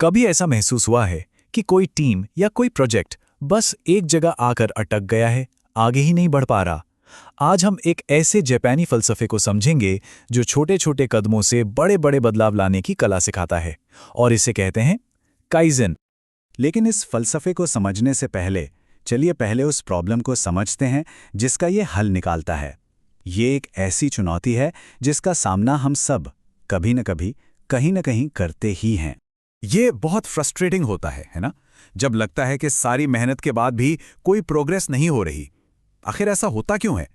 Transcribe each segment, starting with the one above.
कभी ऐसा महसूस हुआ है कि कोई टीम या कोई प्रोजेक्ट बस एक जगह आकर अटक गया है, आगे ही नहीं बढ़ पा रहा? आज हम एक ऐसे जापानी फलसफे को समझेंगे जो छोटे-छोटे कदमों से बड़े-बड़े बदलाव लाने की कला सिखाता है, और इसे कहते हैं काइज़ेन। लेकिन इस फलसफे को समझने से पहले चलिए पहले उस प्रॉब्लम को समझते हैं जिसका ये हल निकालता है। ये एक ऐसी चुनौती है जिसका सामना हम सब कभी न कभी कहीं न कहीं करते ही हैं। ये बहुत फ्रस्ट्रेटिंग होता है ना? जब लगता है कि सारी मेहनत के बाद भी कोई प्रोग्रेस नहीं हो रही। आखिर ऐसा होता क्यों है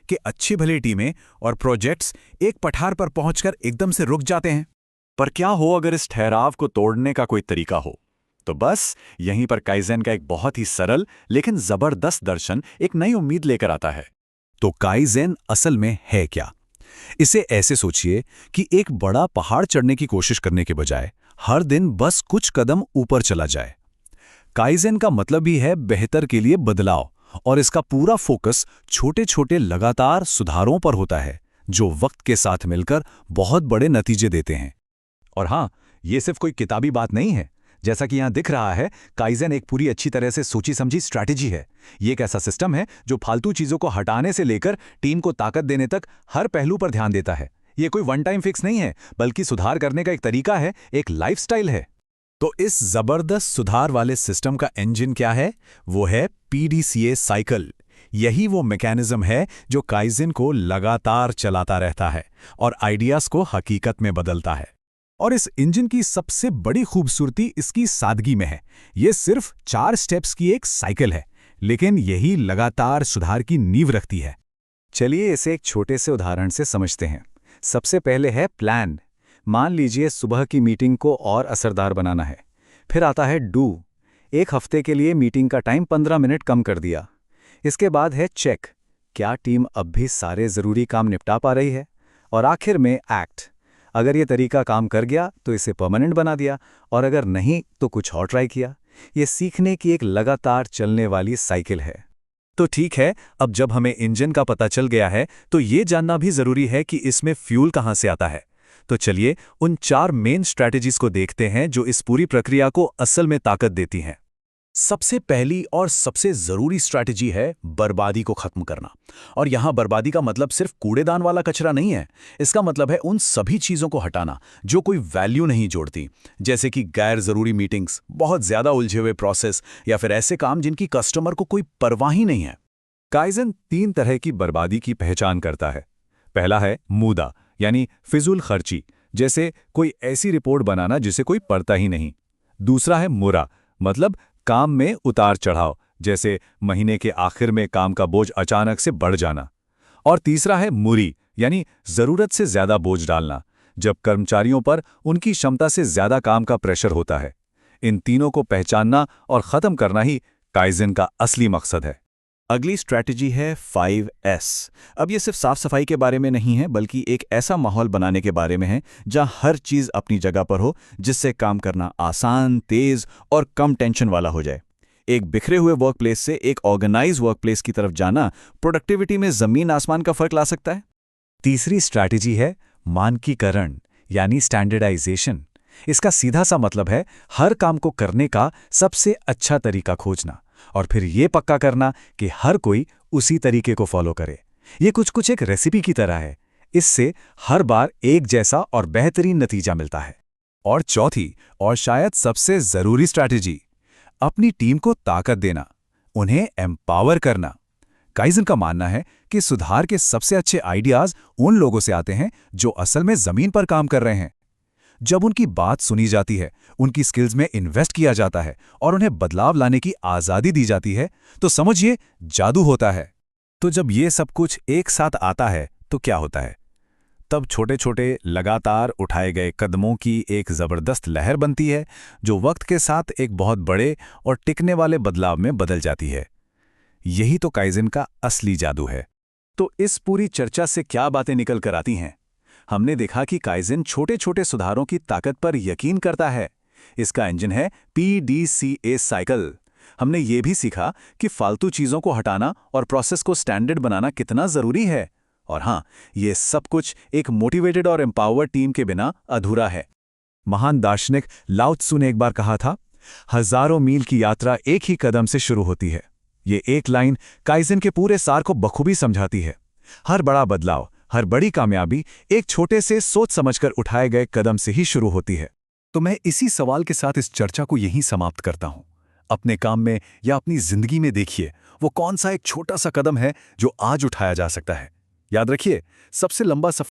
कि अच्छी भली टीमें और प्रोजेक्ट्स एक पठार पर पहुंचकर एकदम से रुक जाते हैं? पर क्या हो अगर इस ठहराव को तोड़ने का कोई तरीका हो? तो बस यहीं पर काइज़ेन का एक बहुत ही सरल लेकिन जबरदस्त दर्शन एक नई उम्मीद लेकर आता है। तो काइज़ेन असल में है क्या? इसे ऐसे सोचिए कि एक बड़ा पहाड़ चढ़ने की कोशिश करने के बजाय हर दिन बस कुछ कदम ऊपर चला जाए। काइज़ेन का मतलब ही है बेहतर के लिए बदलाव, और इसका पूरा फोकस छोटे-छोटे लगातार सुधारों पर होता है जो वक्त के साथ मिलकर बहुत बड़े नतीजे देते हैं। और हाँ, ये सिर्फ कोई किताबी बात नहीं है। जैसा कि यहाँ दिख रहा है, काइज़ेन एक पूरी अच्छी तरह से सोची समझी स्ट्रैटेजी है। ये एक ऐसा सिस्टम है जो फालतू चीज़ों को हटाने से लेकर टीम को ताकत देने तक हर पहलू पर ध्यान देता है। ये कोई वन टाइम फिक्स नहीं है, बल्कि सुधार करने का एक तरीका है, एक लाइफस्टाइल है। तो इस जबरदस्त सुधार वाले सिस्टम का इंजन क्या है? वो है PDCA साइकिल। यही वो मैकेनिज्म है जो काइज़ेन को लगातार चलाता रहता है और आइडियाज को हकीकत में बदलता है। और इस इंजन की सबसे बड़ी खूबसूरती इसकी सादगी में है। ये सिर्फ 4 स्टेप्स की एक साइकिल है, लेकिन यही लगातार सुधार की नींव रखती है। चलिए इसे एक छोटे से उदाहरण से समझते हैं। सबसे पहले है प्लान। मान लीजिए सुबह की मीटिंग को और असरदार बनाना है। फिर आता है डू। एक हफ्ते के लिए मीटिंग का टाइम 15 मिनट कम कर दिया। इसके बाद है चेक। क्या टीम अब भी सारे ज़रूरी काम निपटा पा रही है? और आखिर में एक्ट। अगर ये तरीका काम कर गया तो इसे परमानेंट बना दिया, और अगर नहीं तो कुछ और ट्राई किया। ये सीखने की एक लगातार चलने वाली साइकिल है। तो ठीक है, अब जब हमें इंजन का पता चल गया है तो ये जानना भी जरूरी है कि इसमें फ्यूल कहाँ से आता है। तो चलिए उन 4 मेन स्ट्रैटेजीज को देखते हैं जो इस पूरी प्रक्रिया को असल में ताकत देती हैं। सबसे पहली और सबसे जरूरी स्ट्रैटेजी है बर्बादी को खत्म करना। और यहां बर्बादी का मतलब सिर्फ कूड़ेदान वाला कचरा नहीं है। इसका मतलब है उन सभी चीजों को हटाना जो कोई वैल्यू नहीं जोड़ती, जैसे कि गैर जरूरी मीटिंग्स, बहुत ज्यादा उलझे हुए प्रोसेस, या फिर ऐसे काम जिनकी कस्टमर को कोई परवाह ही नहीं है। काइज़ेन 3 तरह की बर्बादी की पहचान करता है। पहला है मूदा, यानी फिजूल खर्ची, जैसे कोई ऐसी रिपोर्ट बनाना जिसे कोई पढ़ता ही नहीं। दूसरा है मुरा, मतलब काम में उतार चढ़ाव, जैसे महीने के आखिर में काम का बोझ अचानक से बढ़ जाना। और तीसरा है मुरी, यानी जरूरत से ज्यादा बोझ डालना, जब कर्मचारियों पर उनकी क्षमता से ज्यादा काम का प्रेशर होता है। इन तीनों को पहचानना और खत्म करना ही काइज़ेन का असली मकसद है। अगली स्ट्रैटेजी है 5S। अब ये सिर्फ साफ सफाई के बारे में नहीं है, बल्कि एक ऐसा माहौल बनाने के बारे में है जहां हर चीज अपनी जगह पर हो, जिससे काम करना आसान, तेज और कम टेंशन वाला हो जाए। एक बिखरे हुए वर्कप्लेस से एक ऑर्गेनाइज वर्कप्लेस की तरफ जाना प्रोडक्टिविटी में जमीन आसमान का फर्क ला सकता है। तीसरी स्ट्रैटेजी है मानकीकरण, यानी स्टैंडर्डाइजेशन। इसका सीधा सा मतलब है हर काम को करने का सबसे अच्छा तरीका खोजना, और फिर ये पक्का करना कि हर कोई उसी तरीके को फॉलो करे। ये कुछ एक रेसिपी की तरह है। इससे हर बार एक जैसा और बेहतरीन नतीजा मिलता है। और चौथी और शायद सबसे जरूरी स्ट्रैटेजी, अपनी टीम को ताकत देना, उन्हें एम्पावर करना। काइज़ेन का मानना है कि सुधार के सबसे अच्छे आइडियाज उन लोगों से आते हैं जो असल में जमीन पर काम कर रहे हैं। जब उनकी बात सुनी जाती है, उनकी स्किल्स में इन्वेस्ट किया जाता है और उन्हें बदलाव लाने की आज़ादी दी जाती है, तो समझिए जादू होता है। तो जब ये सब कुछ एक साथ आता है तो क्या होता है? तब छोटे छोटे लगातार उठाए गए कदमों की एक ज़बरदस्त लहर बनती है जो वक्त के साथ एक बहुत बड़े और टिकने वाले बदलाव में बदल जाती है। यही तो काइज़ेन का असली जादू है। तो इस पूरी चर्चा से क्या बातें निकल कर आती हैं? हमने देखा कि काइज़ेन छोटे छोटे सुधारों की ताकत पर यकीन करता है। इसका इंजन है PDCA साइकिल। हमने ये भी सीखा कि फालतू चीज़ों को हटाना और प्रोसेस को स्टैंडर्ड बनाना कितना ज़रूरी है। और हाँ, ये सब कुछ एक मोटिवेटेड और एम्पावर्ड टीम के बिना अधूरा है। महान दार्शनिक लाओ त्सु ने एक बार कहा था, हजारों मील की यात्रा एक ही कदम से शुरू होती है। ये एक लाइन काइज़न के पूरे सार को बखूबी समझाती है। हर बड़ा बदलाव, हर बड़ी कामयाबी एक छोटे से सोच समझकर उठाए गए कदम से ही शुरू होती है। तो मैं इसी सवाल के साथ इस चर्चा को यहीं समाप्त करता हूं। अपने काम में या अपनी जिंदगी में देखिए, वो कौन सा एक छोटा सा कदम है जो आज उठाया जा सकता है। याद रखिए, सबसे लंबा सफर